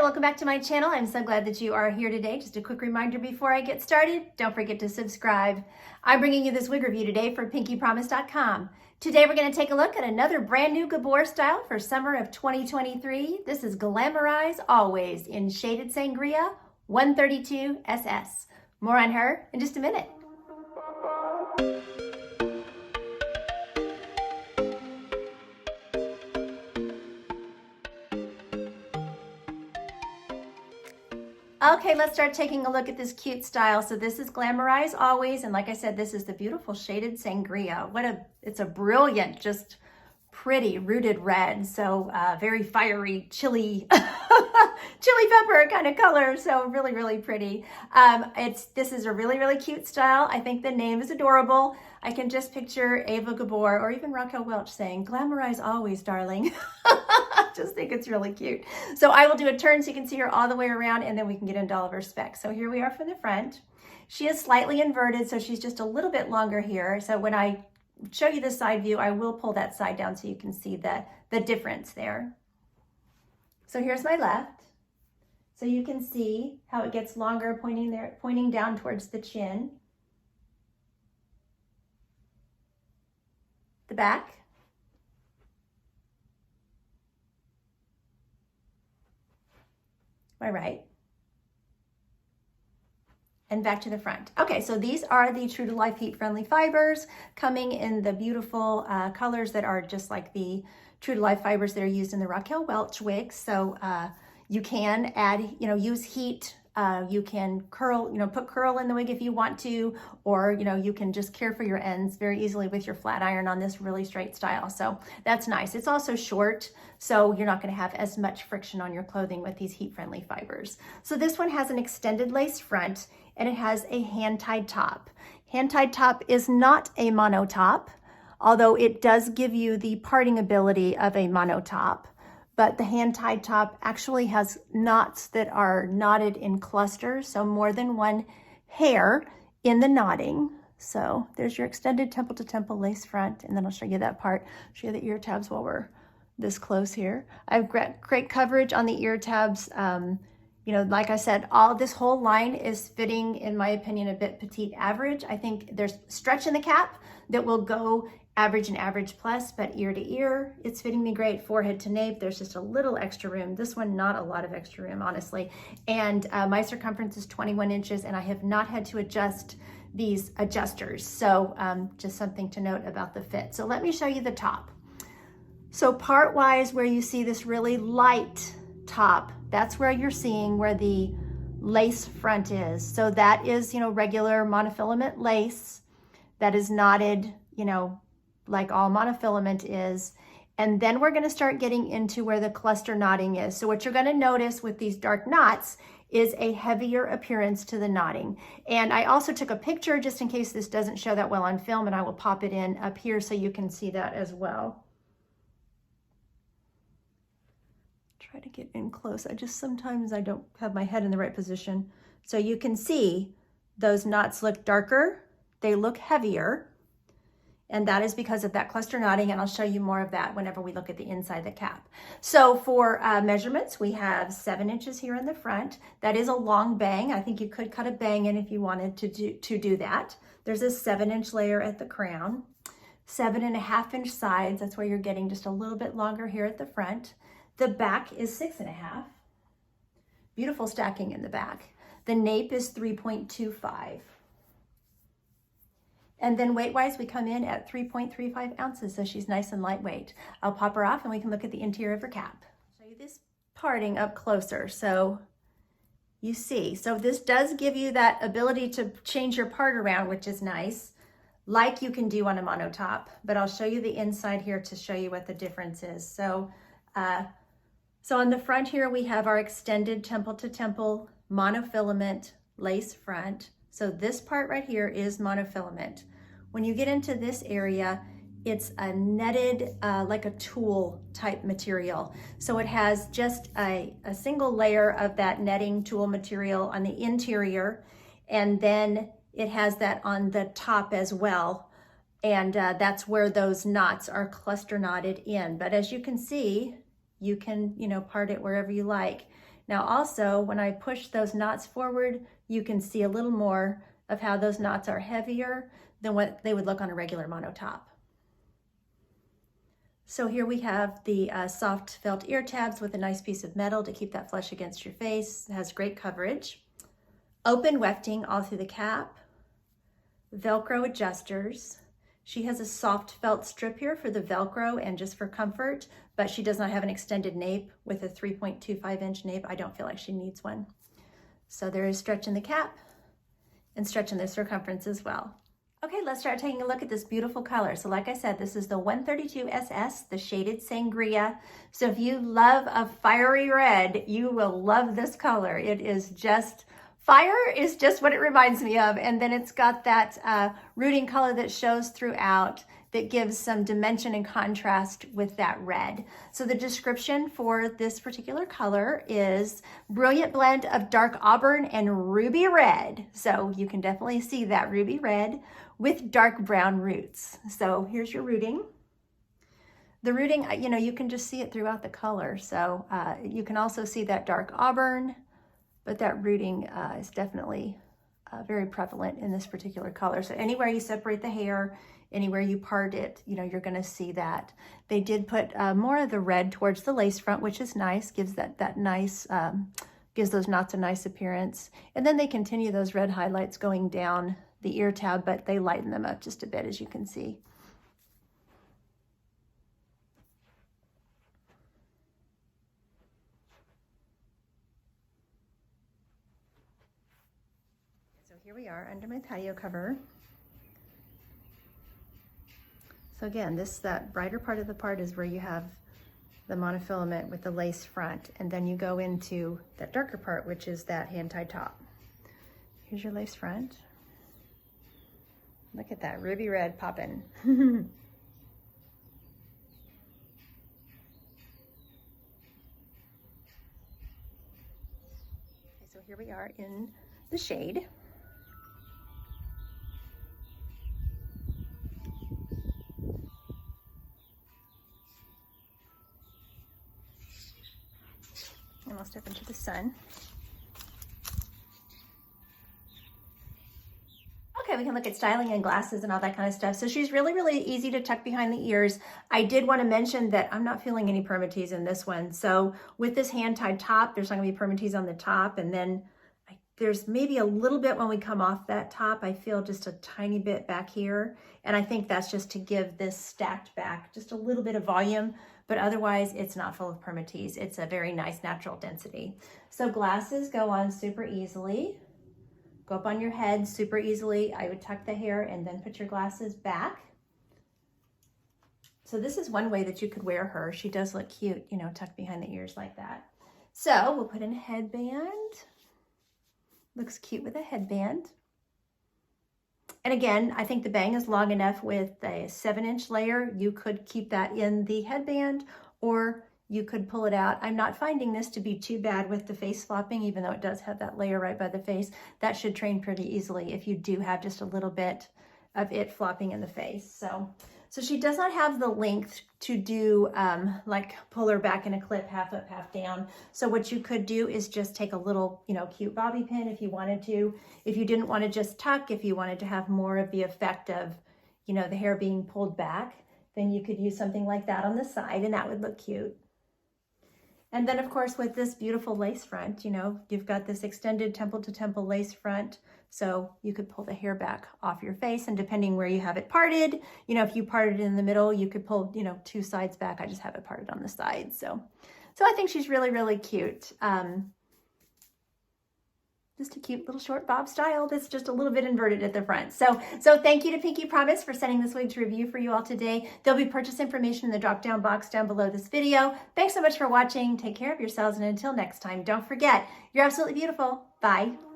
welcome back to my channel. I'm so glad that you are here today. Just a quick reminder before I get started, don't forget to subscribe. I'm bringing you this wig review today for pinkypromise.com. Today we're going to take a look at another brand new Gabor style for summer of 2023. This is Glamorize Always in shaded Sangria 132SS. More on her in just a minute. Okay, let's start taking a look at this cute style. So this is Glamorize Always, and like I said, this is the beautiful shaded Sangria. It's a brilliant, just pretty rooted red. So very fiery, chili, chili pepper kind of color. So really, really pretty. This is a really, really cute style. I think the name is adorable. I can just picture Ava Gabor or even Raquel Welch saying, "Glamorize always, darling." Just think it's really cute. So I will do a turn so you can see her all the way around, and then we can get into all of her specs. So here we are from the front. She is slightly inverted, so she's just a little bit longer here. So when I show you the side view, I will pull that side down so you can see the difference there. So here's my left. So you can see how it gets longer pointing down towards the chin. The back. My right, and back to the front. Okay, so these are the true to life heat friendly fibers coming in the beautiful colors that are just like the true to life fibers that are used in the Raquel Welch wigs. So you can add, use heat. You can curl, put curl in the wig if you want to, or, you can just care for your ends very easily with your flat iron on this really straight style. So that's nice. It's also short, so you're not going to have as much friction on your clothing with these heat-friendly fibers. So this one has an extended lace front, and it has a hand-tied top. Hand-tied top is not a mono top, although it does give you the parting ability of a mono top. But the hand-tied top actually has knots that are knotted in clusters, so more than one hair in the knotting. So there's your extended temple-to-temple lace front, and then I'll show you that part, show you the ear tabs while we're this close here. I've got great coverage on the ear tabs. Like I said, this whole line is fitting, in my opinion, a bit petite average. I think there's stretch in the cap that will go average and average plus, but ear to ear, it's fitting me great. Forehead to nape, there's just a little extra room. This one, not a lot of extra room, honestly. And my circumference is 21 inches, and I have not had to adjust these adjusters. So just something to note about the fit. So let me show you the top. So part-wise, where you see this really light top, that's where you're seeing where the lace front is. So that is, regular monofilament lace that is knotted, like all monofilament is. And then we're going to start getting into where the cluster knotting is. So what you're going to notice with these dark knots is a heavier appearance to the knotting. And I also took a picture just in case this doesn't show that well on film, and I will pop it in up here so you can see that as well. Try to get in close. Sometimes I don't have my head in the right position. So you can see those knots look darker, they look heavier. And that is because of that cluster knotting, and I'll show you more of that whenever we look at the inside of the cap. So for measurements, we have 7 inches here in the front. That is a long bang. I think you could cut a bang in if you wanted to do that. There's a 7-inch layer at the crown, 7.5-inch sides. That's where you're getting just a little bit longer here at the front. The back is 6.5. Beautiful stacking in the back. The nape is 3.25. And then weight-wise, we come in at 3.35 ounces, so she's nice and lightweight. I'll pop her off and we can look at the interior of her cap. I'll show you this parting up closer. So you see, so this does give you that ability to change your part around, which is nice, like you can do on a mono top. But I'll show you the inside here to show you what the difference is. So, on the front here, we have our extended temple-to-temple monofilament lace front. So this part right here is monofilament. When you get into this area, it's a netted, like a tulle type material. So it has just a single layer of that netting tulle material on the interior, and then it has that on the top as well. And that's where those knots are cluster knotted in. But as you can see, you can, part it wherever you like. Now also, when I push those knots forward, you can see a little more of how those knots are heavier than what they would look on a regular mono top. So here we have the soft felt ear tabs with a nice piece of metal to keep that flush against your face. It has great coverage. Open wefting all through the cap. Velcro adjusters. She has a soft felt strip here for the Velcro and just for comfort, but she does not have an extended nape with a 3.25-inch nape. I don't feel like she needs one. So there is stretch in the cap and stretch in the circumference as well. Okay, let's start taking a look at this beautiful color. So like I said, this is the 132SS, the shaded Sangria. So if you love a fiery red, you will love this color. It is just, fire is just what it reminds me of. And then it's got that rooting color that shows throughout that gives some dimension and contrast with that red. So the description for this particular color is brilliant blend of dark auburn and ruby red. So you can definitely see that ruby red with dark brown roots. So here's your rooting. The rooting, you know, you can just see it throughout the color. So you can also see that dark auburn, but that rooting is definitely very prevalent in this particular color. So anywhere you separate the hair, anywhere you part it, you know, you're gonna see that. They did put more of the red towards the lace front, which is nice, gives that nice, gives those knots a nice appearance. And then they continue those red highlights going down the ear tab, but they lighten them up just a bit, as you can see. So here we are under my patio cover. So again, that brighter part of the part is where you have the monofilament with the lace front, and then you go into that darker part, which is that hand-tied top. Here's your lace front. Look at that ruby red popping. So here we are in the shade. And we'll step into the sun. Okay, we can look at styling and glasses and all that kind of stuff. So she's really, really easy to tuck behind the ears. I did want to mention that I'm not feeling any permatease in this one. So with this hand-tied top, there's not going to be permatease on the top. And then there's maybe a little bit when we come off that top. I feel just a tiny bit back here. And I think that's just to give this stacked back just a little bit of volume. But otherwise, it's not full of permatease. It's a very nice natural density. So glasses go on super easily. Go up on your head super easily. I would tuck the hair and then put your glasses back. So this is one way that you could wear her. She does look cute, you know, tucked behind the ears like that. So we'll put in a headband. Looks cute with a headband. And again, I think the bang is long enough with a 7-inch layer. You could keep that in the headband, or you could pull it out. I'm not finding this to be too bad with the face flopping, even though it does have that layer right by the face. That should train pretty easily if you do have just a little bit of it flopping in the face. So she does not have the length to do like pull her back in a clip, half up, half down. So what you could do is just take a little, you know, cute bobby pin if you wanted to. If you didn't want to just tuck, if you wanted to have more of the effect of, you know, the hair being pulled back, then you could use something like that on the side and that would look cute. And then of course with this beautiful lace front, you know, you've got this extended temple to temple lace front. So you could pull the hair back off your face, and depending where you have it parted, you know, if you parted it in the middle, you could pull, you know, 2 sides back. I just have it parted on the sides. So I think she's really, really cute. Just a cute little short bob style that's just a little bit inverted at the front. So thank you to Pinky Promise for sending this wig to review for you all today. There'll be purchase information in the drop-down box down below this video. Thanks so much for watching. Take care of yourselves, and until next time, don't forget, you're absolutely beautiful. Bye.